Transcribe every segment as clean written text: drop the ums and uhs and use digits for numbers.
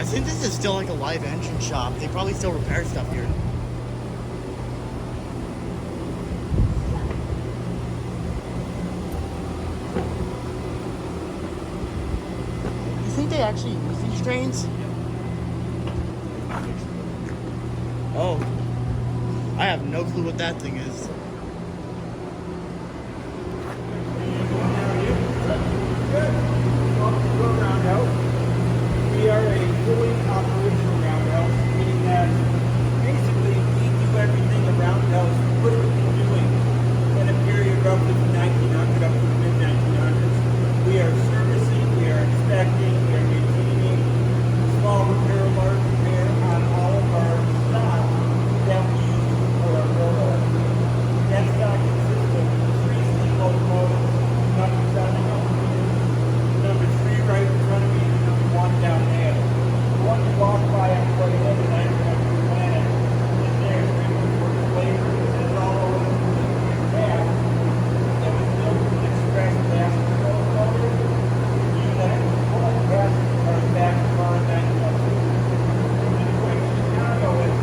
think this is still like a live engine shop. They probably still repair stuff here. You think they actually use these trains? Oh. I have no clue what that thing is. We are a fully operational roundhouse, meaning that basically we do everything a roundhouse would have been doing in a period roughly from 1900 up to the mid-1900s. We are servicing, we are inspecting, we are maintaining small repair, large repair on all of our stock that we use for our railroad. That stock consists of 3 steam locomotives, numbers on the number 3 right in front of me, and number 1 down there. The one you walk by on quite a bit, and I remember the planet is there, for the labor, it's all over the path. It was built with an express passenger locomotive. You then pull the passenger cars back as far as 1902. And going to Chicago at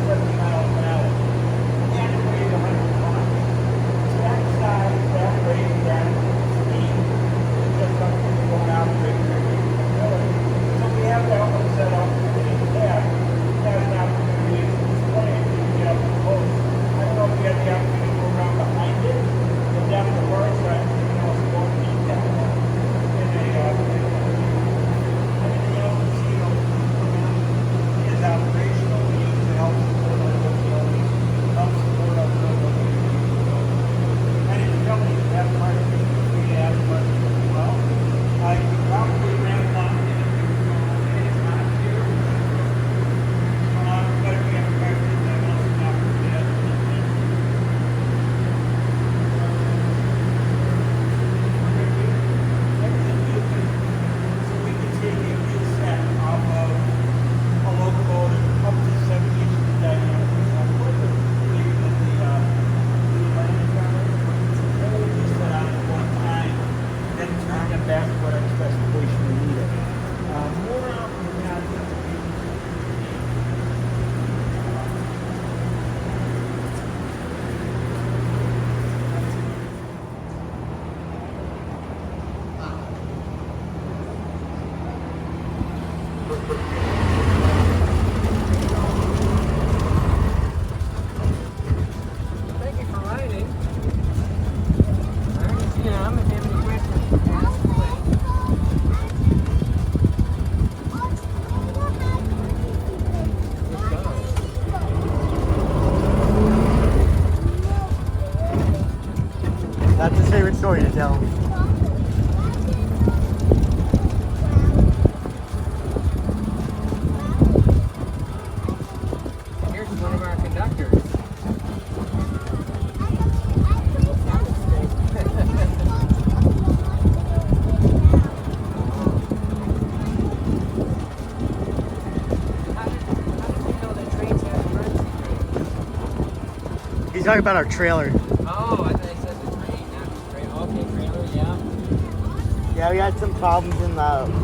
70 miles an hour. And it weighed 100 tons. That size, that weight, that speed is just something we won't operate very capability. So we have that one set up in the back. Has an opportunity to display it and get up close. I don't know if we have the opportunity to go around behind it, but down the far side, we can also go and meet that one. Everything else we see is operational. We use to help support our locality, help support our locality. Any company that have marketing, we have marketing as well. I probably ran along in it. It's not here. But we have marketing that also not yet. So we can take a good set off of a locomotive up to 7 inches in diameter. Bigger than the landing counter. Then we use that on at one time. Then turn them back to whatever specification we need it. More often than not, Thank you for riding. If you have any questions, ask away. That's his favorite story to tell. Here's one of our conductors. How did you know that trains have emergency trains? He's talking about our trailer. Oh, I thought you said the train, not the train. Okay, trailer, yeah. Yeah, we had some problems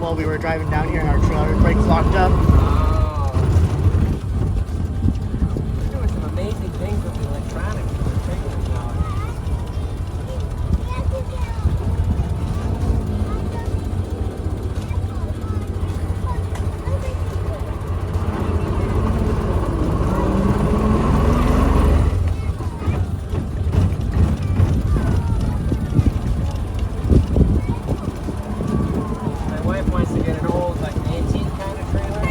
while we were driving down here and our trailer brakes locked up. Oh. You're doing some amazing things with the electronics and the trailers nowadays. My wife wants to get an old, like, antique kind of trailer.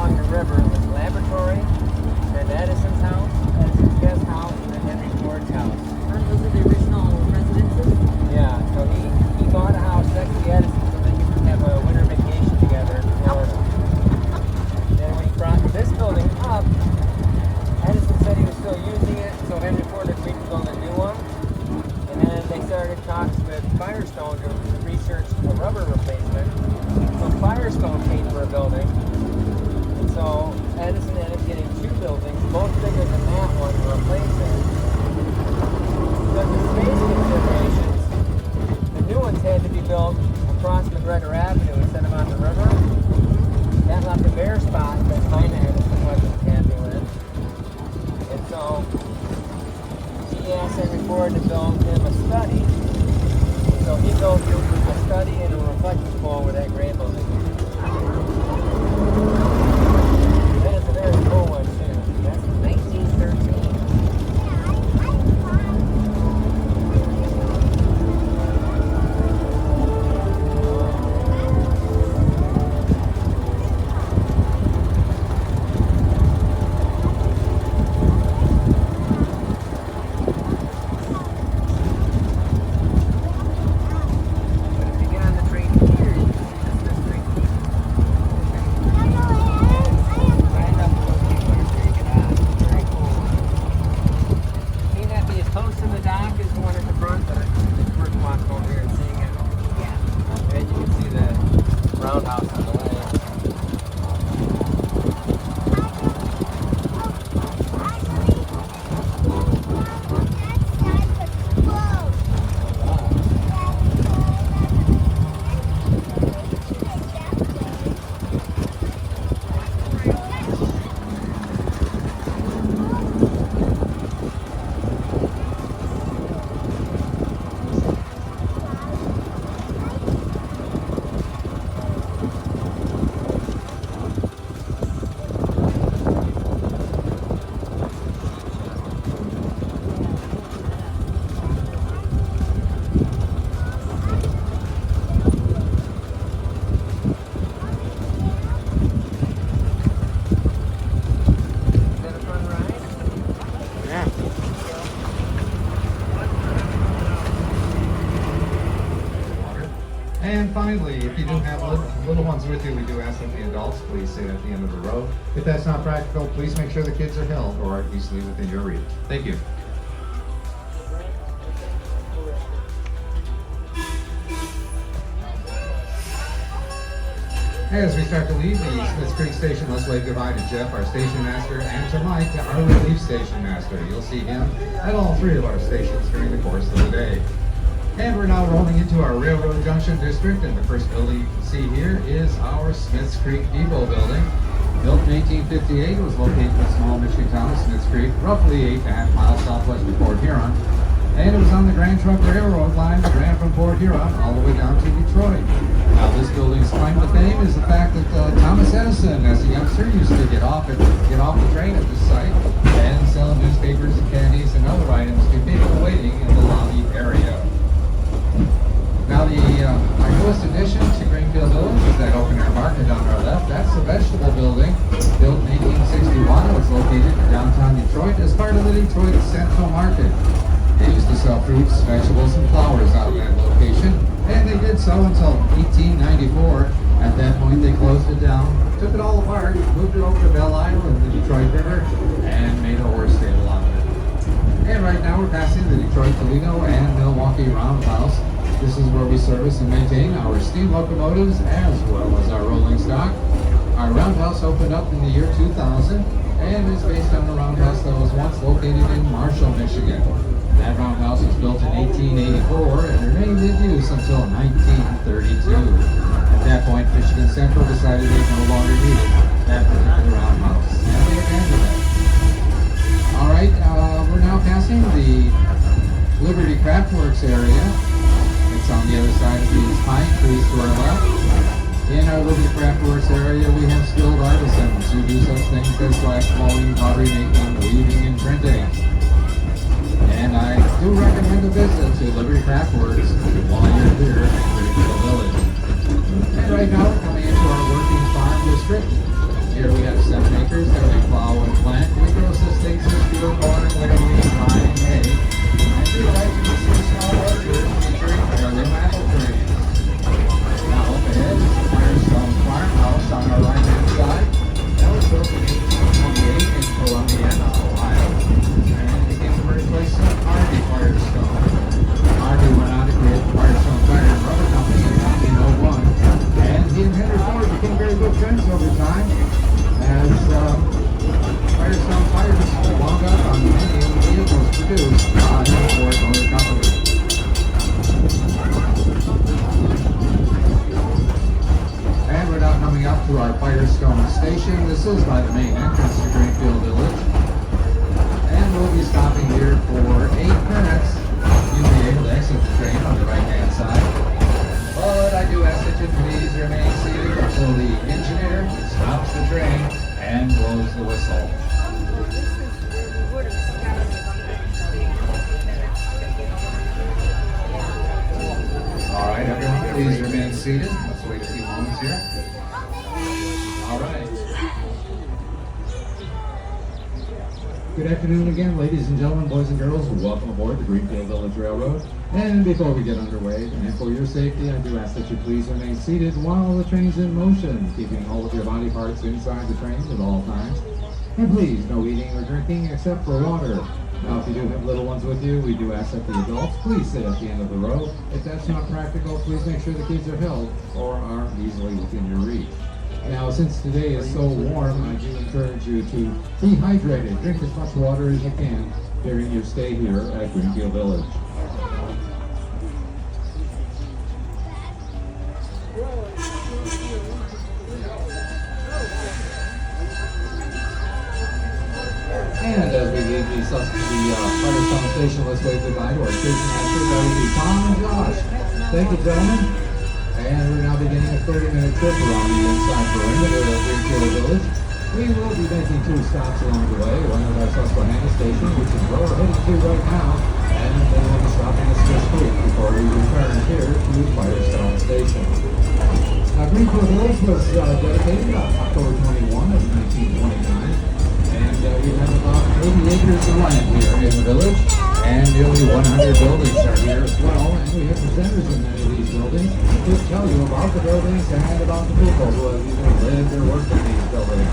along the river was Laboratory, then Edison's house, Edison's guest house, and then Henry Ford's house. Those are the original residences. Yeah, so he bought a house next to the Edison so they could have a winter vacation together in Florida. Then when he brought this building up, Edison said he was still using it, so Henry Ford agreed to build a new one. And then they started talks with Firestone to research a rubber replacement. So Firestone paid for a building. And so Edison ended up getting two buildings, both bigger than that one, to replace it. Because of space considerations, the new ones had to be built across McGregor Avenue instead of on the river. That left a bare spot that China Edison wasn't happy with. And so he asked Henry Ford to build him a study. So he built a study and a reflecting pool with that gray building. That is a very cool one too. That's 1913. But if you get on the train here, you can see the Smith Street. Right up to those people are taking on. Very cool. May not be as close to the dock as the one at the front, but it's worth walking over here and seeing it. Yeah. And you can see the roundhouse on the way. Is that a fun ride? Yeah. And finally, if you do have little ones with you, we do ask that the adults please sit at the end of the row. If that's not practical, please make sure the kids are held or easily within your reach. Thank you. As we start to leave the Smiths Creek Station, let's wave goodbye to Jeff, our station master, and to Mike, our relief station master. You'll see him at all three of our stations during the course of the day. And we're now rolling into our Railroad Junction district, and the first building you can see here is our Smiths Creek Depot building. Built in 1858, it was located in the small Michigan town of Smiths Creek, roughly 8.5 miles southwest of Port Huron. And it was on the Grand Trunk Railroad line that ran from Port Huron all the way down to Detroit. Now this building's claim to fame is the fact that Thomas Edison, as a youngster, used to get off the train at this site and sell newspapers and candies and other items to people waiting in the lobby area. Now the our newest addition to Greenfield Village is that open air market on our left. That's the vegetable building, built in 1861. It was located in downtown Detroit as part of the Detroit Central Market. They used to sell fruits, vegetables, and flowers out of that location, and they did so until 1894. At that point, they closed it down, took it all apart, moved it over to Belle Isle and the Detroit River, and made a horse stable out of it. And right now, we're passing the Detroit Toledo and Milwaukee Roundhouse. This is where we service and maintain our steam locomotives as well as our rolling stock. Our roundhouse opened up in the year 2000 and is based on a roundhouse that was once located in Marshall, Michigan. That roundhouse was built in 1884 and remained in use until 1932. At that point, Michigan Central decided they no longer needed that particular roundhouse, and they abandoned it. All right, we're now passing the Liberty Craftworks area. It's on the other side of these pine trees to our left. In our Liberty Craftworks area, we have skilled artisans who do such things as wax molding, pottery making, weaving, and printing. And I do recommend a visit to Liberty Craftworks while you're here in Greenfield Village. And right now we're coming into our working farm district. Here we have 7 acres that we plow and plant. We grow things as field corn, literally rye and hay. And to the right you can see a small orchard featuring our new apple trees. Now up ahead is the Firestone Farmhouse on our right-hand side. That was built in 1828 in Columbiana, Ohio. And it became the birthplace of Harvey Firestone. Harvey went on to create the Firestone Tire and Rubber Company in 1901. And he and Henry Ford became very good friends over time as Firestone tires wound up on many of the vehicles produced by the Ford Motor Company. And we're now coming up to our Firestone station. This is by the main entrance to Greenfield Village. And we'll be stopping here for 8 minutes. You'll be able to exit the train on the right-hand side. But I do ask that you please remain seated until the engineer stops the train and blows the whistle. All right, everyone, please remain seated. Let's wait a few moments here. All right. Good afternoon again, ladies and gentlemen, boys and girls. Welcome aboard the Greenfield Village Railroad. And before we get underway, and for your safety, I do ask that you please remain seated while the train's in motion, keeping all of your body parts inside the train at all times. And please, no eating or drinking except for water. Now, if you do have little ones with you, we do ask that the adults please sit at the end of the row. If that's not practical, please make sure the kids are held or are easily within your reach. Now, since today is so warm, I do encourage you to be hydrated. Drink as much water as you can during your stay here at Greenfield Village. And as we leave the Firestone station, let's wave goodbye to our station masters. That would be Tom and Josh. Thank you, gentlemen. And we're now beginning a 30-minute trip around the inside perimeter of Greenfield Village. We will be making 2 stops along the way, one at our Susquehanna station, which is where we're heading to right now, and then we'll be stopping at Swiss Creek before we return here to Firestone Station. Greenfield Village was dedicated on October 21 of 1929. And we have about 80 acres of land here in the village, and nearly 100 buildings are here as well. And we have presenters in many of these buildings who tell you about the buildings and about the people who have either lived or worked in these buildings.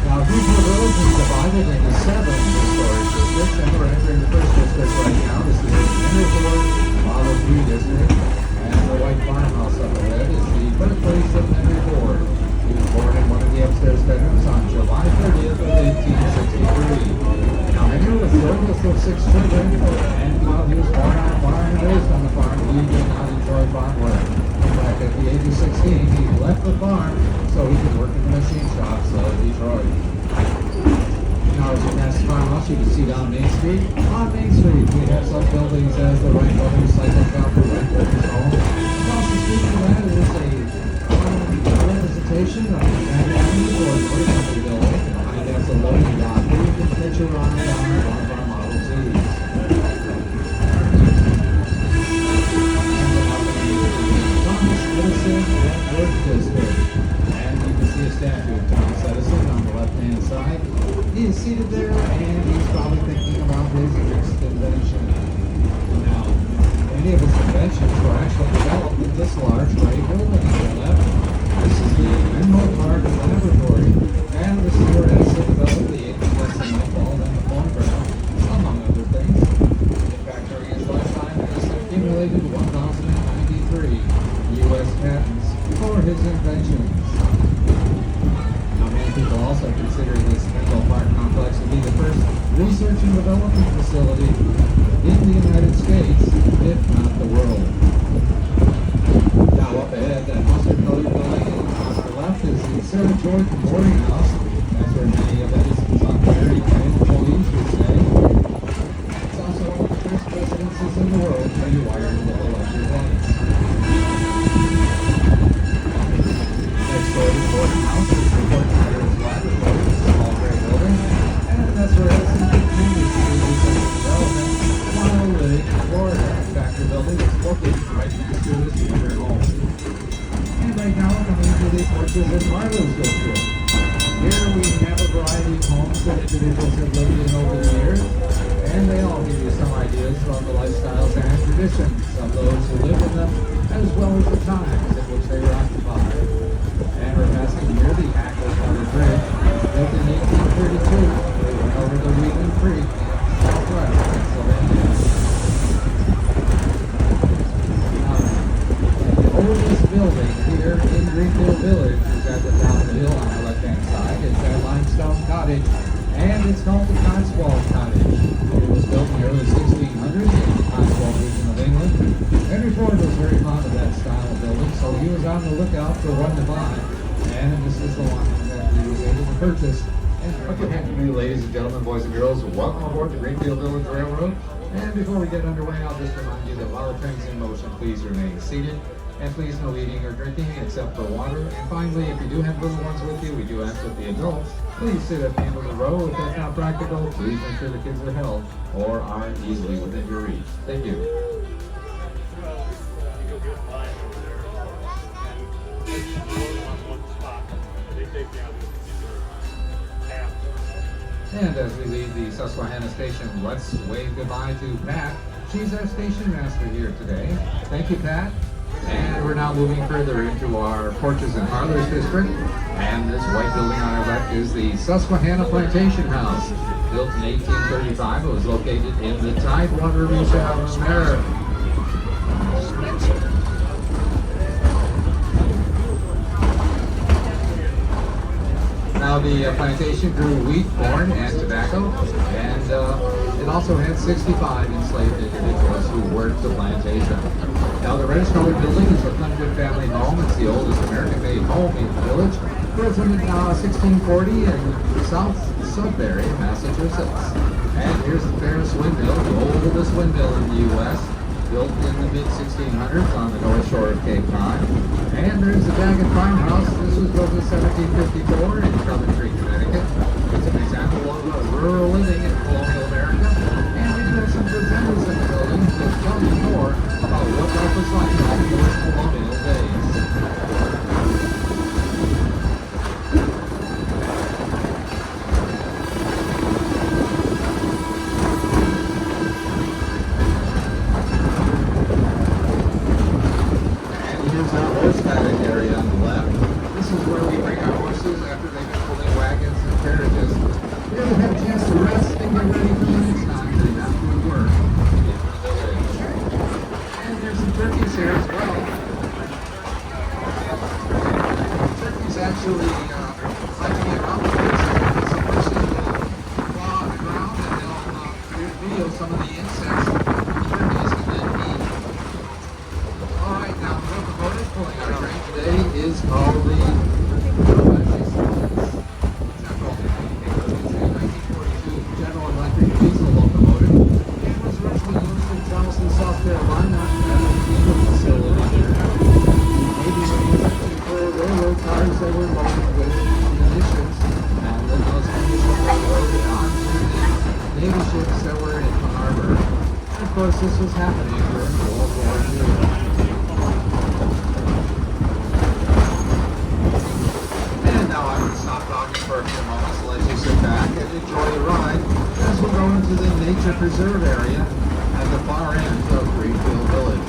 Now, Greenfield Village is divided into 7 historic districts, and we're entering the first district right now. This is the Henry Ford Model 3 district, and the white farmhouse up ahead is the birthplace of Henry Ford. He was born in one of the upstairs bedrooms on July 30th of 1863. Now, Henry was the oldest of 6 children, and while he was born on a farm and raised on the farm, he did not enjoy farm work. In fact, at the age of 16, he left the farm so he could work in the machine shops of Detroit. Now, as you pass the farmhouse, you can see down Main Street. On Main Street, we have such buildings as the Wright Brothers Cycle Shop, the Wright Brothers Home. Across the street from that is a representation of the Grand Avenue Ford Motor Company building. Behind that's a loading dock where you can picture on one of our Model Ts. And we're now going to the Thomas Edison Wood District. And you can see a statue of Thomas Edison on the left-hand side. He is seated there, and he's probably thinking about his next invention. Now, many of his inventions were actually developed in this large gray building on the left. This is the Menlo Park Laboratory, and this is where Edison developed the incandescent bulb and the phonograph, among other things. In fact, during his lifetime, Edison accumulated 1,093 U.S. patents for his inventions. Now, many people also consider this Menlo Park complex to be the first research and development facility in the United States, if not the world. Now up ahead, that mustard-colored building on our left is the Sarah George Boarding House. That's where many of Edison's very trained employees would stay. It's also one of the first residences in the world to be wired with electric lights. Next door to the boarding house is the Fort Myers Laboratory, a small gray building, and that's where Edison continues to do research and development while living in Florida. In fact, the building is located right next to his future home. And right now, coming to the Fortress and Marlowe's district. traditions of those who lived in them, as well as the times in which they were occupied. And we're passing near the Ackles Covered Bridge, built in 1832. It went over the Wheatland Creek in southwest Pennsylvania. Now, the oldest building here in Greenfield Village is at the top of the hill on the left-hand side. It's that limestone cottage, and it's called the Cotswold Cottage. It was built in the early 1600s in the Cotswold region of England. Henry Ford was very fond of that style of building, so he was on the lookout for one to buy. And this is the one that he was able to purchase. And okay, ladies and gentlemen, boys and girls, welcome aboard the Greenfield Village Railroad. And before we get underway, I'll just remind you that while the train's in motion, please remain seated. And please no eating or drinking except for water. And finally, if you do have little ones with you, we do ask that the adults please sit at the end of the row. If that's not practical, please make sure the kids are held or are easily within your reach. Thank you. And as we leave the Susquehanna station, let's wave goodbye to Pat. She's our station master here today. Thank you, Pat. And we're now moving further into our Porches and Parlors district. And this white building on our left is the Susquehanna Plantation House. Built in 1835, it was located in the Tidewater region of America. Now the plantation grew wheat, corn, and tobacco, and it also had 65 enslaved individuals who worked the plantation. Now the reddish-colored building is a Thundergood family home. It's the oldest American-made home in the village. Built in 1640 in South Sudbury, Massachusetts. And here's the Ferris windmill, the oldest windmill in the U.S., built in the mid-1600s on the north shore of Cape Cod. And there's the Daggett Farmhouse. This was built in 1754 in Coventry, Connecticut. It's an example of rural living in colonial America. And we have some presenters in the building to tell you more about what life was like in those colonial days. This was happening during World War II. And now I would stop talking for a few moments and let you sit back and enjoy the ride as we go into the Nature Preserve area at the far end of Greenfield Village.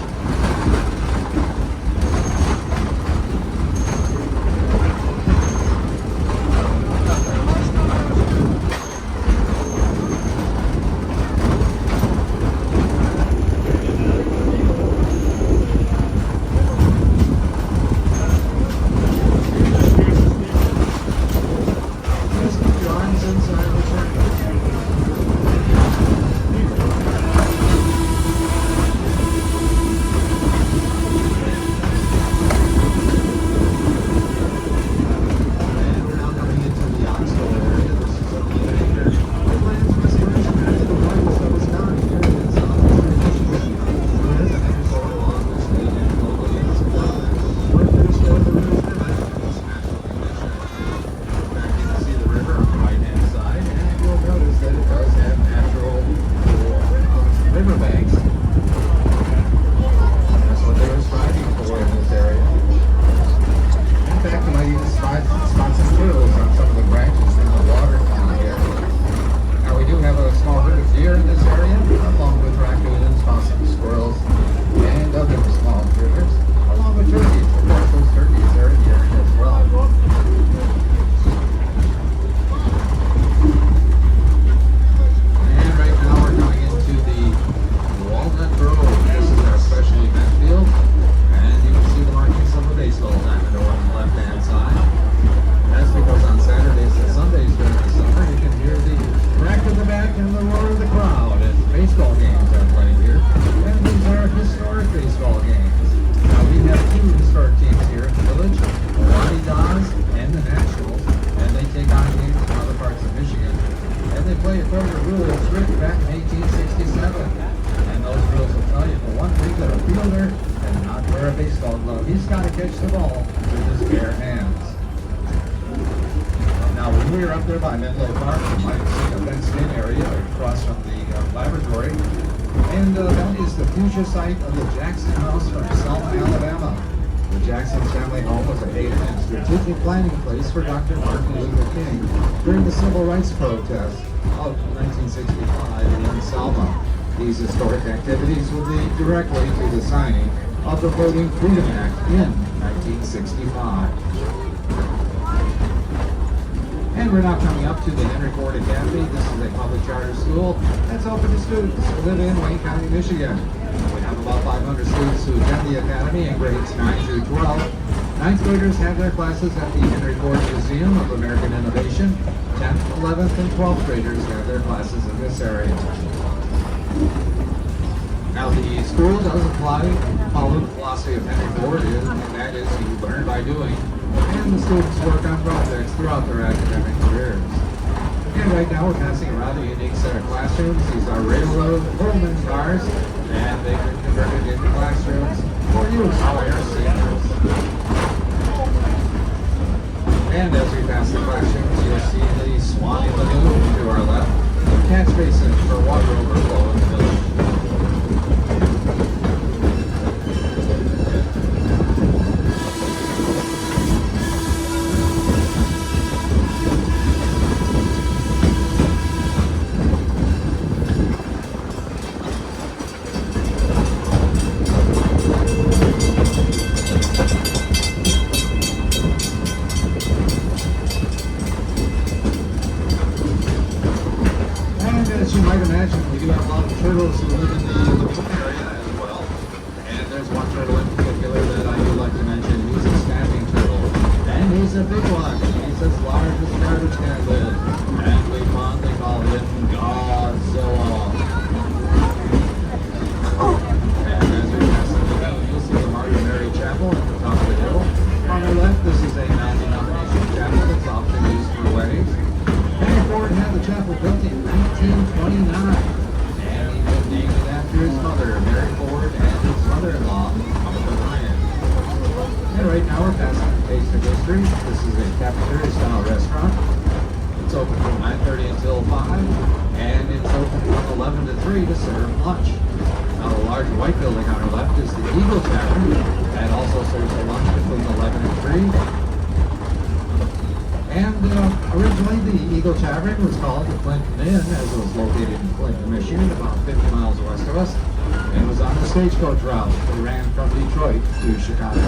play according to rules written back in 1867. And those rules will tell you for one thing that a fielder cannot wear a baseball glove. He's got to catch the ball with his bare hands. Now, when we were up there by Menlo Park, you might have seen a fenced-in area across from the laboratory. And that is the future site of the Jackson House from Selma, Alabama. The Jackson family home was a haven and strategic planning place for Dr. Martin Luther King during the civil rights protest of 1965 in Selma. These historic activities will lead directly to the signing of the Voting Freedom Act in 1965. And we're now coming up to the Henry Ford Academy. This is a public charter school that's open to students who live in Wayne County, Michigan. We have about 500 students who attend the academy in grades 9 through 12. Ninth graders have their classes at the Henry Ford Museum of American Innovation. 10th, 11th, and 12th graders have their classes in this area. Now, the school does follow the philosophy of Henry Ford, and that is you learn by doing. And the students work on projects throughout their academic careers. And right now we're passing around a unique set of classrooms. These are railroad Pullman cars, and they've been converted into classrooms for use by our seniors. And as we pass the classrooms, you'll see the Swanee Lagoon to our left, the catch basin for water overflow in the village. As you might imagine, we do have a lot of turtles who live in the lagoon area as well. And there's one turtle in particular that I would like to mention. He's a snapping turtle. And he's a big one. He's as large as a garbage can lid. And we fondly call him Godzilla. And as we pass the lagoon, you'll see the Martin Mary Chapel at the top of the hill. On the left, this is a non-denomination chapel that's often used for weddings. Henry Ford had the chapel built in 1929, and he was named it after his mother, Mary Ford, and his mother-in-law, Martha Ryan. And right now we're passing the Taste of History. This is a cafeteria-style restaurant. It's open from 9:30 until 5, and it's open from 11 to 3 to serve lunch. Now the large white building on our left is the Eagle Tavern, and also serves a lunch between 11 and 3. And originally the Eagle Tavern was called the Clinton Inn, as it was located in Clinton, Michigan, about 50 miles west of us, and was on the stagecoach route that ran from Detroit to Chicago.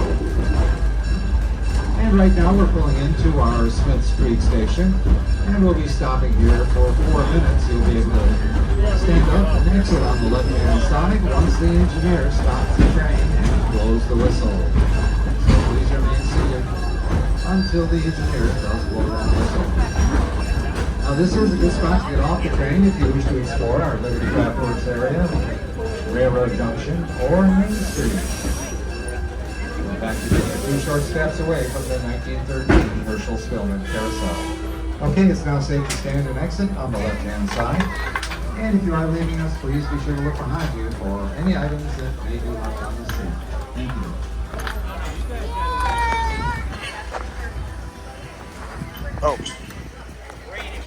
And right now we're pulling into our Smiths Creek station, and we'll be stopping here for 4 minutes. You'll be able to stand up and exit on the left-hand side once the engineer stops the train and blows the whistle. So please remain seated until the engineer does blow that whistle. Now this is a good spot to get off the train if you wish to explore our Liberty Craft Works area, Railroad Junction, or Main Street. In fact, you're just a few short steps away from the 1913 Herschel Spillman Carousel. Okay, it's now safe to stand and exit on the left-hand side. And if you are leaving us, please be sure to look behind you for any items that may be left on the seat. Thank you. Oh.